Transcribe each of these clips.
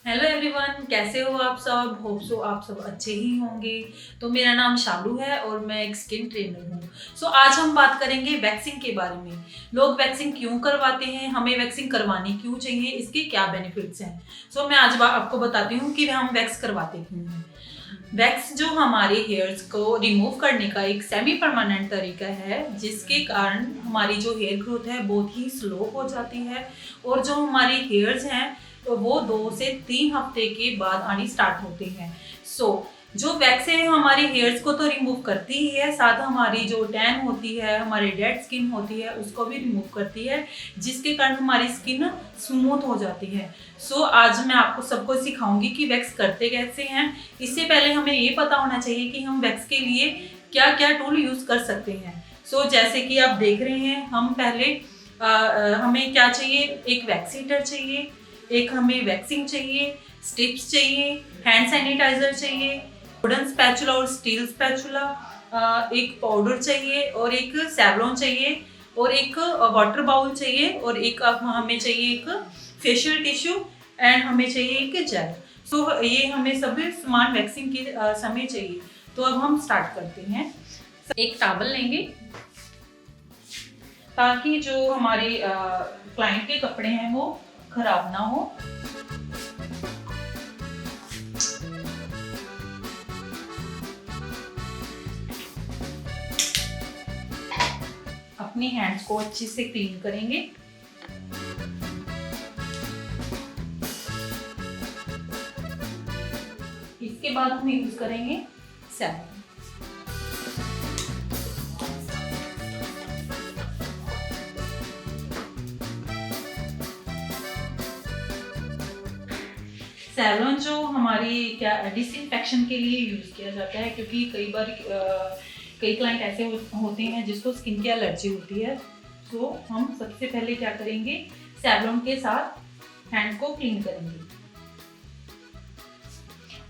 Hello everyone, कैसे हो आप सब। होप सो आप सब अच्छे ही होंगे। तो मेरा नाम शालू है और मैं एक स्किन ट्रेनर हूँ। सो आज हम बात करेंगे वैक्सिंग के बारे में। लोग वैक्सिंग क्यों करवाते हैं, हमें वैक्सिंग करवानी क्यों चाहिए, इसके क्या बेनिफिट्स हैं। सो मैं आज आपको बताती हूँ कि हम वैक्स करवाते क्यों हैं। वैक्स जो हमारे हेयर्स को रिमूव करने का एक सेमी परमानेंट तरीका है, जिसके कारण हमारी जो हेयर ग्रोथ है बहुत ही स्लो हो जाती है और जो हमारे हेयर्स हैं तो वो 2 से 3 हफ्ते के बाद आनी स्टार्ट होते हैं। जो वैक्स है हमारे हेयर्स को तो रिमूव करती ही है, साथ हमारी जो टैन होती है, हमारी डेड स्किन होती है, उसको भी रिमूव करती है, जिसके कारण हमारी स्किन स्मूथ हो जाती है। आज मैं आपको सबको सिखाऊंगी कि वैक्स करते कैसे हैं। इससे पहले हमें ये पता होना चाहिए कि हम वैक्स के लिए क्या क्या टूल यूज कर सकते हैं। जैसे कि आप देख रहे हैं, हम पहले हमें क्या चाहिए, एक वैक्स हीटर चाहिए, एक हमें वैक्सिंग चाहिए, स्टिप्स चाहिए, हैंड सैनिटाइजर चाहिए, वुडन स्पैचुला और स्टील स्पैचुला, एक पाउडर चाहिए और एक सैवलॉन चाहिए और एक वाटर बाउल चाहिए और एक हमें चाहिए एक फेशियल टिश्यू एंड हमें चाहिए एक जेल। ये हमें सभी सामान वैक्सिंग के समय चाहिए। तो अब हम स्टार्ट करते हैं। एक टॉवल लेंगे ताकि जो हमारे क्लाइंट के कपड़े हैं वो खराब ना हो। अपनी हैंड्स को अच्छे से क्लीन करेंगे। इसके बाद हम यूज करेंगे सैवलॉन। सैवलॉन जो हमारी क्या डिसइंफेक्शन के लिए यूज किया जाता है, क्योंकि कई बार कई क्लाइंट ऐसे होते हैं जिसको स्किन की एलर्जी होती है। हम सबसे पहले क्या करेंगे, सैवलॉन के साथ हैंड को क्लीन करेंगे।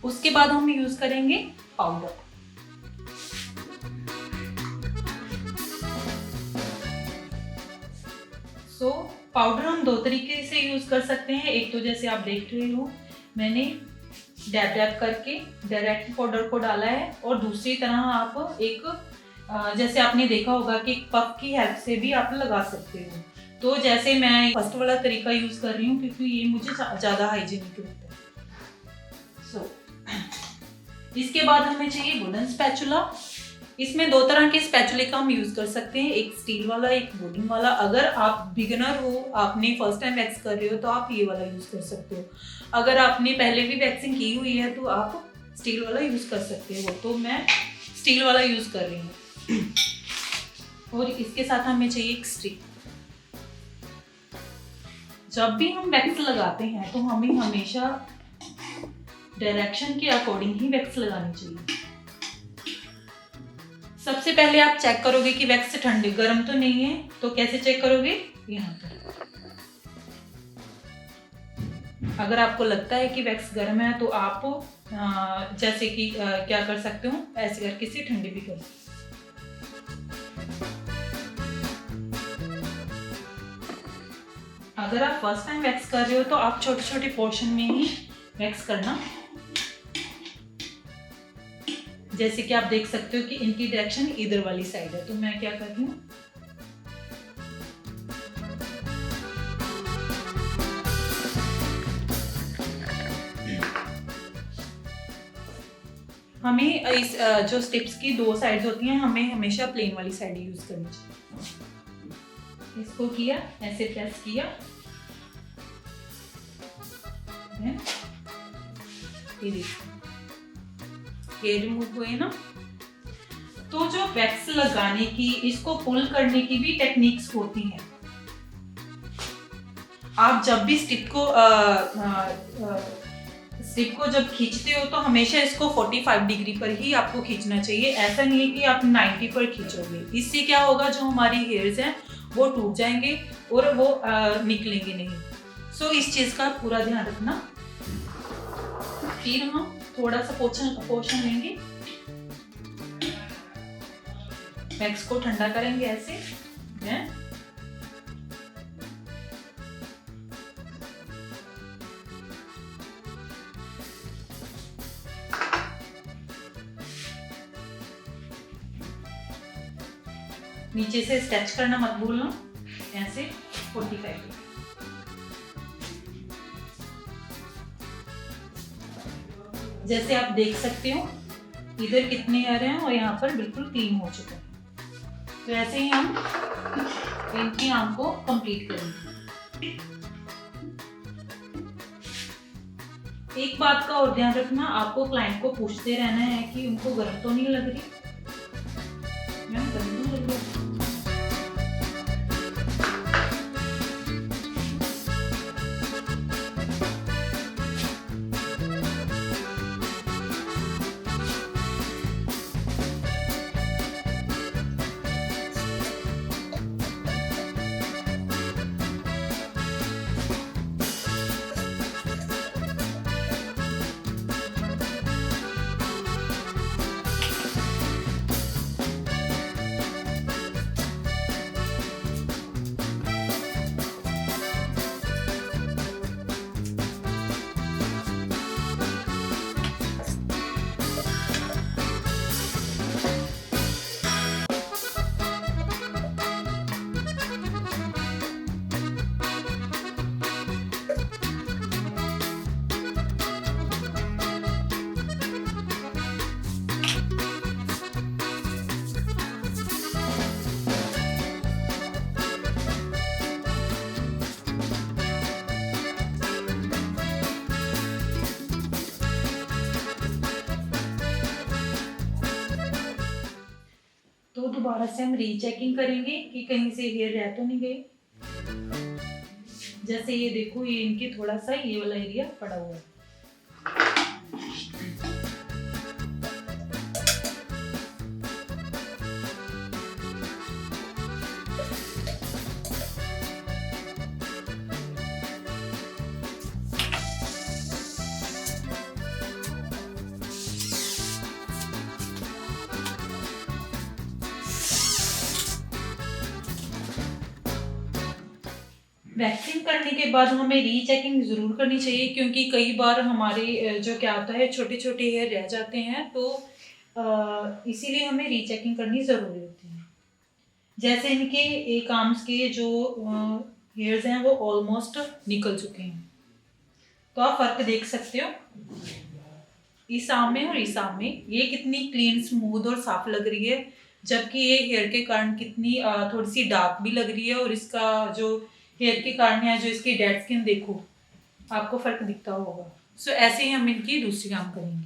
उसके बाद हम यूज करेंगे पाउडर। पाउडर हम 2 तरीके से यूज कर सकते हैं। एक तो जैसे आप देख रहे हो, मैंने डैब डैब करके डायरेक्ट पाउडर को डाला है, और दूसरी तरह आप एक जैसे आपने देखा होगा कि पफ की हेल्प से भी आप लगा सकते हो। तो जैसे मैं फर्स्ट वाला तरीका यूज कर रही हूँ क्योंकि ये मुझे ज़्यादा हाइजीनिक लगता है। इसके बाद हमें चाहिए वुडन स्पैचुला। इसमें 2 तरह के स्पैचुले का हम यूज कर सकते हैं, एक स्टील वाला, एक वुडन वाला। अगर आप बिगिनर हो, आपने फर्स्ट टाइम वैक्स कर रहे हो, तो आप ये वाला यूज कर सकते हो। अगर आपने पहले भी वैक्सिंग की हुई है तो आप स्टील वाला यूज कर सकते हो। तो मैं स्टील वाला यूज कर रही हूँ। और इसके साथ हमें चाहिए एक स्टिक। जब भी हम वैक्स लगाते हैं तो हमें हमेशा डायरेक्शन के अकॉर्डिंग ही वैक्स लगानी चाहिए। सबसे पहले आप चेक करोगे कि वैक्स ठंडी गर्म तो नहीं है। तो कैसे चेक करोगे, यहाँ पर। अगर आपको लगता है कि वैक्स गर्म है तो आप जैसे कि क्या कर सकते हो, ऐसे करके इसे ठंडी भी कर सकते हो। अगर आप फर्स्ट टाइम वैक्स कर रहे हो तो आप छोटे छोटे पोर्शन में ही वैक्स करना। जैसे कि आप देख सकते हो कि इनकी डायरेक्शन इधर वाली साइड है, तो मैं क्या कर रही हूँ, हमें इस जो स्टिप्स की 2 साइड्स होती हैं, हमें हमेशा प्लेन वाली साइड यूज करनी चाहिए। इसको किया, ऐसे प्रेस किया, ये रिमूव हुए ना। तो जो वैक्स लगाने की, इसको पुल करने की भी टेक्निक्स होती हैं। आप जब भी स्टिप को जब खींचते हो तो हमेशा इसको 45 डिग्री पर ही आपको खींचना चाहिए। ऐसा नहीं है कि आप 90 पर खींचोगे। इससे क्या होगा, जो हमारी हेयर्स हैं वो टूट जाएंगे और वो निकलेंगे नहीं। इस चीज का पूरा ध्यान रखना। फिर हम थोड़ा सा पोर्शन लेंगे, वैक्स को ठंडा करेंगे ऐसे। नीचे से स्ट्रेच करना मत भूलना, ऐसे 45 डिग्री। जैसे आप देख सकते हो इधर कितने आ रहे हैं और यहाँ पर बिल्कुल क्लीन हो चुका है। तो ऐसे ही हम इनकी आम को कंप्लीट करेंगे। एक बात का और ध्यान रखना, आपको क्लाइंट को पूछते रहना है कि उनको गर्म तो नहीं लग रही, मैम गर्म नहीं लग रही। तो दोबारा से हम रीचेकिंग करेंगे कि कहीं से हेयर रह तो नहीं गए। जैसे ये देखो, ये इनके थोड़ा सा ये वाला एरिया पड़ा हुआ है। वैक्सिंग करने के बाद हमें रीचेकिंग ज़रूर करनी चाहिए, क्योंकि कई बार हमारे जो क्या होता है छोटे छोटे हेयर रह जाते हैं, तो इसीलिए हमें रीचेकिंग करनी ज़रूरी होती है। जैसे इनके एक आर्म्स के जो हेयर्स हैं वो ऑलमोस्ट निकल चुके हैं, तो आप फ़र्क देख सकते हो इस आर्म में और इस आर्म में। ये कितनी क्लीन, स्मूथ और साफ लग रही है, जबकि ये हेयर के कारण कितनी थोड़ी सी डार्क भी लग रही है। और इसका जो हेयर के कारण है, जो इसकी डेड स्किन देखो, आपको फर्क दिखता होगा। सो ऐसे ही हम इनकी दूसरी काम करेंगे।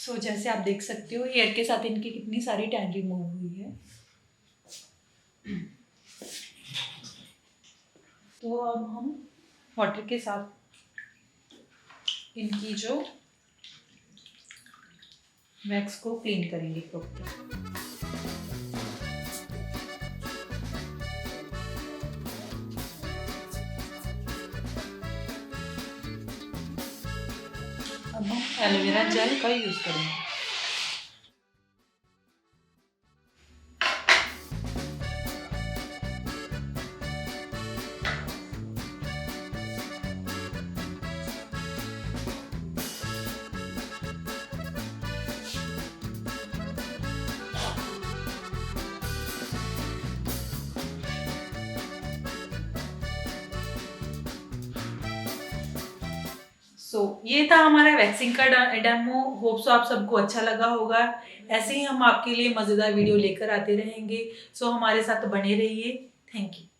सो जैसे आप देख सकते हो हेयर के साथ इनकी कितनी सारी टैन रिमूव हुई है। तो अब हम वाटर के साथ इनकी जो वैक्स को क्लीन करेंगे प्रॉपर। अब हम एलोवेरा जेल का यूज करेंगे। ये था हमारा वैक्सिंग का डेमो। होप सो आप सबको अच्छा लगा होगा। ऐसे ही हम आपके लिए मज़ेदार वीडियो लेकर आते रहेंगे। हमारे साथ बने रहिए। Thank you.